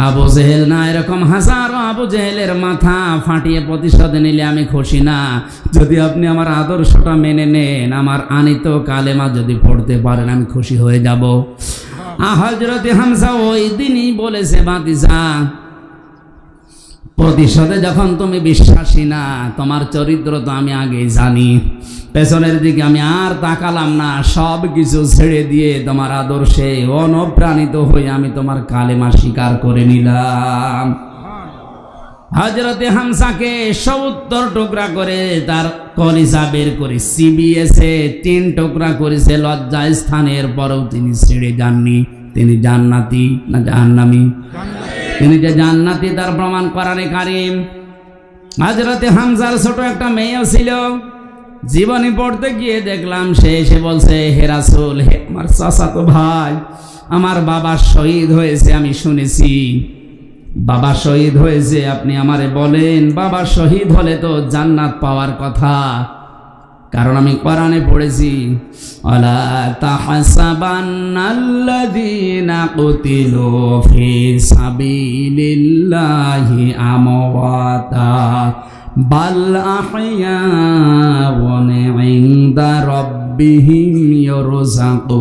আবু জেহেল না, এরকম হাজারো আবু জেহেলের মাথা ফাটিয়ে প্রতিশোধ নিলে আমি খুশি না। যদি আপনি আমার আদর্শটা মেনে নেন, আমার আনিত কালেমা যদি পড়তে পারেন, আমি খুশি হয়ে যাব। হযরত হামজা ওই দিনই বলেছে, ভাতিজা প্রতিশোধে যখন তুমি বিশ্বাসী না, তোমার চরিত্র তো আমি আগেই জানি। পেছনের দিকে আমি আর তাকালাম না, সব কিছু ছেড়ে দিয়ে তোমার আদর্শে অনুপ্রাণিত হয়ে আমি তোমার কালেমা স্বীকার করে নিলাম। হযরতে হামজাকে ৭০ টুকরা করে তার কলিজা বের করে চিবিয়েছে, ৩ টুকরা করেছে লজ্জা স্থানের পরেও তিনি ছেড়ে যাননি। তিনি জান্নাতি না জাহান্নামী? তিনি যে জান্নাতি তার প্রমাণ কোরআনে কারীম। হযরতে হামজার ছোট একটা মেয়েও ছিল। জীবনী পড়তে গিয়ে দেখলাম সে এসে বলছে, হে রাসূল, হে আমার চাচাতো ভাই, আমার বাবা শহীদ হয়েছে, আমি শুনেছি বাবা শহীদ হয়েছে, আপনি আমারে বলেন বাবা শহীদ হলে তো জান্নাত পাওয়ার কথা, কারণ আমি কোরআনে পড়েছি, আলা তাহসাবান্নাল্লাযীনা কুতিলু ফি সাবিলিল্লাহি আমওয়াতা বাল আহইয়াউন ইনদা রাব্বিহিম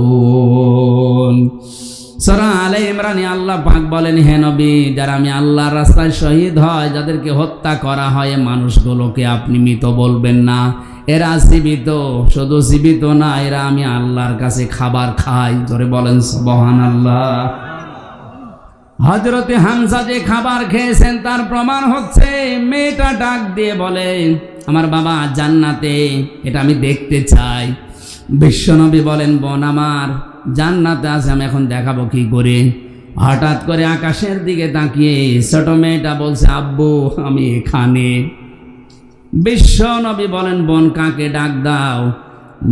ইরযাকুন। সূরা আলে ইমরানে আল্লাহ পাক বলেন, হে নবী, যারা আমি আল্লাহর রাস্তায় শহীদ হয়, যাদেরকে হত্যা করা হয়, মানুষগুলোকে আপনি মৃত বলবেন না, এরা জীবিত। শুধু জীবিত না, এরা আমি আল্লাহর কাছে খাবার খাই। জোরে বলেন সুবহানাল্লাহ। হযরতে হামজা যে খাবার খেয়েছেন তার প্রমাণ হচ্ছে, মেয়েটা ডাক দিয়ে বলে, আমার বাবা জান্নাতে, এটা আমি দেখতে চাই। বিশ্বনবী বলেন, বোন আমার জান্নাতে আছে, আমি এখন দেখাবো কি করে। হঠাৎ করে আকাশের দিকে তাকিয়ে ছোট মেয়েটা বলছে, আব্বু আমি এখানে। বিশ্ব নবী বলেন, বোন কাকে ডাক দাও?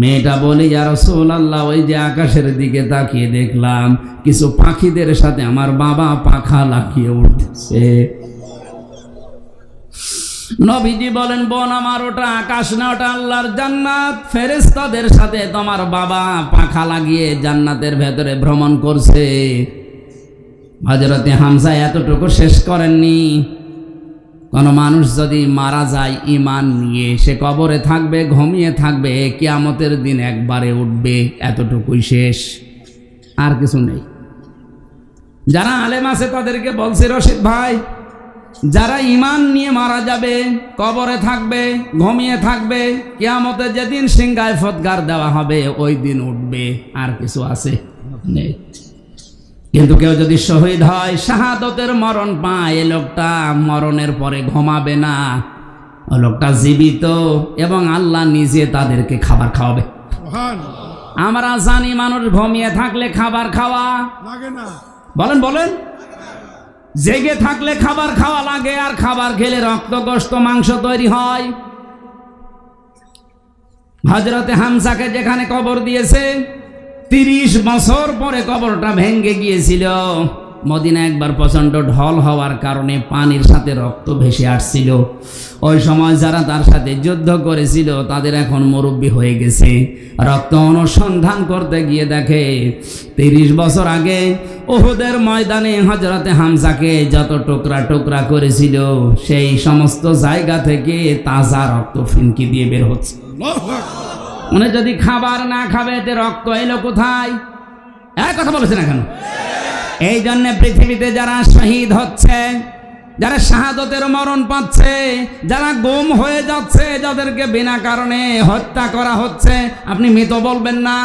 মেয়েটা বলে, ইয়া রাসূলুল্লাহ, ওই যে আকাশের দিকে তাকিয়ে দেখলাম কিছু পাখিদের সাথে আমার বাবা পাখা লাগিয়ে উঠছে। নবীজি বলেন, বোন আমার ওটা আকাশ না, ওটা আল্লাহর জান্নাত। ফেরেশতাদের সাথে তোমার বাবা পাখা লাগিয়ে জান্নাতের ভেতরে ভ্রমণ করছে। হযরতে হামজা এতটুকু শেষ করেননি। কোন মানুষ যদি মারা যায় ঈমান নিয়ে, সে কবরে থাকবে, ঘুমিয়ে থাকবে, কিয়ামতের দিন একবারে উঠবে, এতটুকুই শেষ, আর কিছু নেই। যারা আলেম আছে তাদেরকে বলছে, রশিদ ভাই, যারা ঈমান নিয়ে মারা যাবে, কবরে থাকবে, ঘুমিয়ে থাকবে, কিয়ামতের যেদিন সিংহায় ফৎকার দেওয়া হবে ওই দিন উঠবে, আর কিছু আছে? নেই। কিন্তু কেউ যদি শহীদ হয়, শাহাদতের মরণ পায়, এ লোকটা মরণের পরে ঘুমাবে না, ও লোকটা জীবিত, এবং আল্লাহ নিজে তাদেরকে খাবার খাওয়াবে। আমরা জানি মানুষ ঘুমিয়ে থাকলে খাবার খাওয়া লাগে না, বলেন বলেন, জেগে থাকলে খাবার খাওয়া লাগে, আর খাবার খেলে রক্ত, গোশত, মাংস তৈরি হয়। হযরতে হামজাকে যেখানে কবর দিয়েছে, ৩০ বছর পরে কবরটা ভেঙে গিয়েছিল। মদিনা একবার প্রচণ্ড ঢল হওয়ার কারণে পানির সাথে রক্ত ভেসে আসছিল। ওই সময় যারা তার সাথে যুদ্ধ করেছিল তাদের এখন মুরব্বী হয়ে গেছে। রক্ত অনুসন্ধান করতে গিয়ে দেখে ৩০ বছর আগে উহুদের ময়দানে হযরতে হামজাকে যত টুকরা টুকরা করেছিল, সেই সমস্ত জায়গা থেকে তাজা রক্ত ফিনকি দিয়ে বের হচ্ছে। উনি যদি খাবার না খাবে এতে রক্ত এলো কোথায়? এক কথা বলেছে না কেন? এই জন্য পৃথিবীতে যারা শহীদ হচ্ছে, যারা শাহাদতের মরণ পাচ্ছে, যারা গুম হয়ে যাচ্ছে, যাদেরকে বিনা কারণে হত্যা করা হচ্ছে, আপনি মৃত বলবেন না।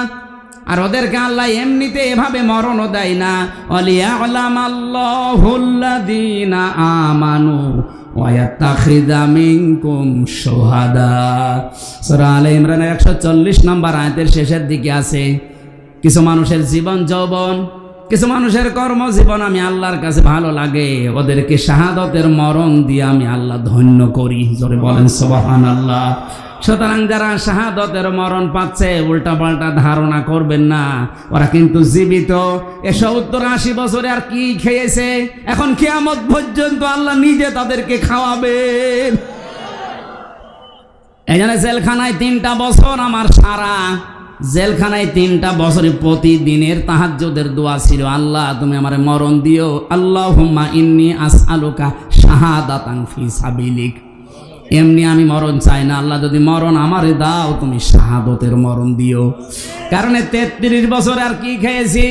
আর ওদেরকে আল্লাহ এমনিতে এভাবে মরণও দেয় না। ওয়ালিয়ালামাল্লাহুল্লাযীনা আমানু ওয়া ইয়াত্তাখিযা মিনকুম শুহাদা। সূরা আলে ইমরানের 140 নম্বর আয়াতের শেষের দিকে আছে, কিছু মানুষের জীবন যৌবন, কিছু মানুষের কর্মজীবন আমি আল্লাহর কাছে ভালো লাগে, ওদেরকে শাহাদতের মরণ দিয়ে আমি আল্লাহ ধন্য করি। জোরে বলেন সুবহানাল্লাহ। সুতরাং যারা শাহাদতের মরণ পাচ্ছে উল্টা পাল্টা ধারণা করবেন না, ওরা কিন্তু জীবিত। 70-80 বছরে আর কি খেয়েছে, এখন কিয়ামত পর্যন্ত আল্লাহ নিজে তাদেরকে খাওয়াবেন। এই জন্য জেলখানায় 3টা বছর আমার সারা জেলখানায় 3টা বছরে প্রতিদিনের তাহাজ্জুদের দোয়া ছিল, আল্লাহ তুমি আমারে মরণ দিও, আল্লাহুম্মা ইন্নী আসআলুকা শাহাদাতান ফি সাবিলিক। এমনি আমি মরণ চাই না, আল্লাহ যদি মরণ আমারে দাও তুমি শাহাদতের মরণ দিও। কারণ 33 বছর আর কি খেয়েছি,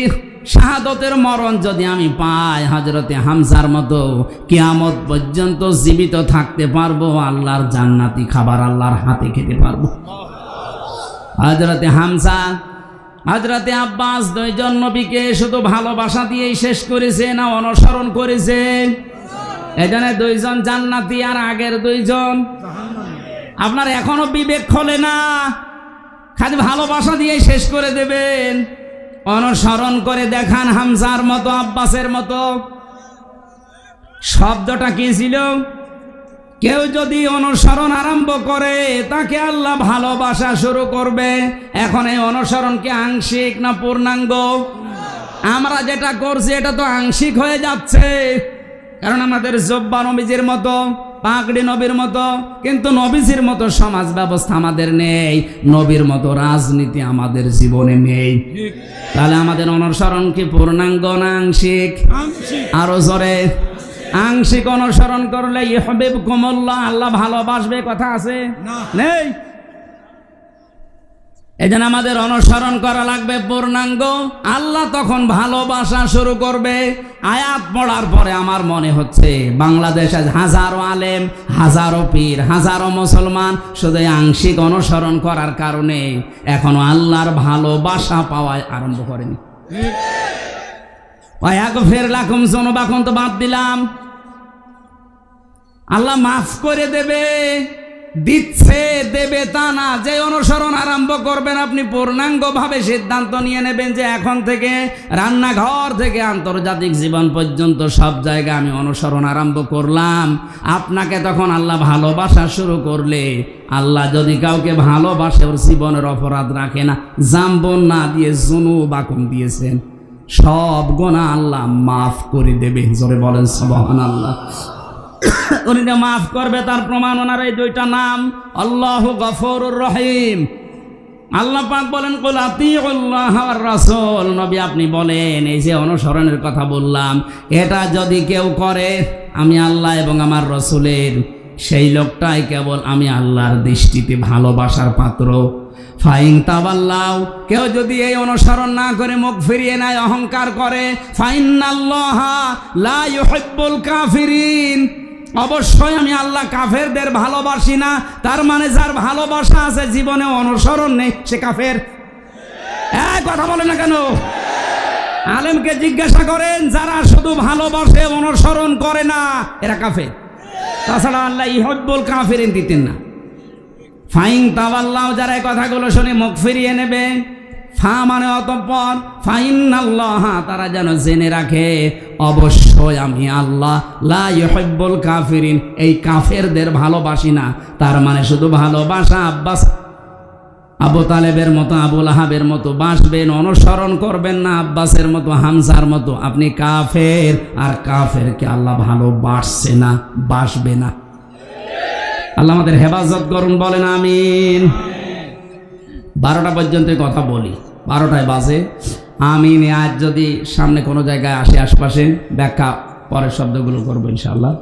শাহাদতের মরণ যদি আমি পাই হযরতে হামজার মতো কিয়ামত পর্যন্ত জীবিত থাকতে পারবো, আল্লাহর জান্নাতি খাবার আল্লাহর হাতে খেতে পারবো। হযরতে হামজা, হযরতে আব্বাস, 2 জন নবীকে শুধু ভালোবাসা দিয়েই শেষ করেছে না অনুসরণ করেছে? এজন্য 2 জন জান্নাতি আর আগের 2 জন আপনার এখনো বিবেক খোলে না, খালি ভালোবাসা দিয়েই শেষ করে দেবেন। অনুসরণ করে দেখান হামজার মতো, আব্বাসের মতো। শব্দটা কি ছিল? কেউ যদি অনুসরণ আরম্ভ করে তাকে আল্লাহ ভালোবাসা শুরু করবে। এখন এই অনুসরণ কি আংশিক না পূর্ণাঙ্গ? আমরা যেটা করছি এটা তো আংশিক হয়ে যাচ্ছে, কারণ আমাদের জব্বা নবীজির মতো, পাগড়ি নবীর মতো, কিন্তু নবীজির মতো সমাজ ব্যবস্থা আমাদের নেই, নবীর মতো রাজনীতি আমাদের জীবনে নেই। তাহলে আমাদের অনুসরণ কি পূর্ণাঙ্গ না আংশিক? আরো জোরে। আংশিক অনুসরণ করলে ইউহিব্বুকুমুল্লাহ, আল্লাহ ভালোবাসবে, কথা আছে? নেই। এজন্য আমাদের অনুসরণ করা লাগবে পূর্ণাঙ্গ, আল্লাহ তখন ভালোবাসা শুরু করবে। আয়াত পড়ার পরে আমার মনে হচ্ছে বাংলাদেশে হাজারো আলেম, হাজারো পীর, হাজারো মুসলমান শুধু আংশিক অনুসরণ করার কারণে এখনো আল্লাহর ভালোবাসা পাওয়া আরম্ভ করেনি। ওয়াগফির লাকুম যুনুবাকুম তো বাদ দিলাম, আল্লাহ মাফ করে দেবে, দিচ্ছে, দেবে তা না। যে অনুসরণ আরম্ভ করবেন আপনি পূর্ণাঙ্গভাবে সিদ্ধান্ত নিয়ে নেবেন যে এখন থেকে রান্নাঘর থেকে আন্তর্জাতিক জীবন পর্যন্ত সব জায়গায় আমি অনুসরণ আরম্ভ করলাম। আপনাকে তখন আল্লাহ ভালোবাসা শুরু করলে, আল্লাহ যদি কাউকে ভালোবাসে ওর জীবনের অপরাধ রাখে না। জাম্বন না দিয়ে যুনুবাকুম দিয়েছেন, সব গুনাহ আল্লাহ মাফ করে দেবে। জোরে বলেন সুবহানাল্লাহ। উনি যে মাফ করবে তার প্রমাণ ওনার এই 2টা নাম, আল্লাহু গফুরুর রহিম। আল্লাহ পাক বলেন কুল আতিউল্লাহ ওয়ার রাসূল, নবী আপনি বলেন এই যে অনুসরণের কথা বললাম, এটা যদি কেউ করে আমি আল্লাহ এবং আমার রাসূলের, সেই লোকটাই কেবল আমি আল্লাহর দৃষ্টিতে ভালোবাসার পাত্র। ফাইন তাওয়াল্লাউ, কেউ যদি এই অনুসরণ না করে মুখ ফিরিয়ে নেয়, অহংকার করে, ফাইন্নাল্লাহা লা ইউহিব্বুল কাফিরিন, অবশ্যই আমি আল্লাহ কাফেরদের ভালোবাসি না। তার মানে যার ভালোবাসা আছে জীবনে অনুসরণ নেই সে কাফের। কথা বলে না কেন? আলেমকে জিজ্ঞাসা করেন, যারা শুধু ভালোবাসে অনুসরণ করে না এরা কাফের। তাছাড়া আল্লাহ ইউহিব্বুল কাফিরিন দিতেন না। ফাইন তাওয়াল্লাউ, যারা এই কথাগুলো শুনে মুখ ফিরিয়ে নেবে, ফা মানে অতঃপর, ফাইন্নাল্লাহা, তারা যেন জেনে রাখে অবশ্যই আমি আল্লাহ লা ইউহিব্বুল কাফিরিন, এই কাফেরদের ভালোবাসি না। তার মানে শুধু ভালোবাসা আব্বাস আবু তালেবের মতো, আবু লাহাবের মতো বাসবেন, অনুসরণ করবেন না আব্বাসের মতো, হামজার মতো, আপনি কাফের। আর কাফেরকে আল্লাহ ভালোবাসছে না, বাসবে না। আল্লাহ আমাদের হেফাজত করুন, বলেন আমিন। 12টা পর্যন্ত কথা বলি, 12টায় বাজে। আমিন আজ যদি সামনে কোনো জায়গায় আসে আশপাশে, ব্যাখ্যা পরের শব্দগুলো করবো ইনশাআল্লাহ।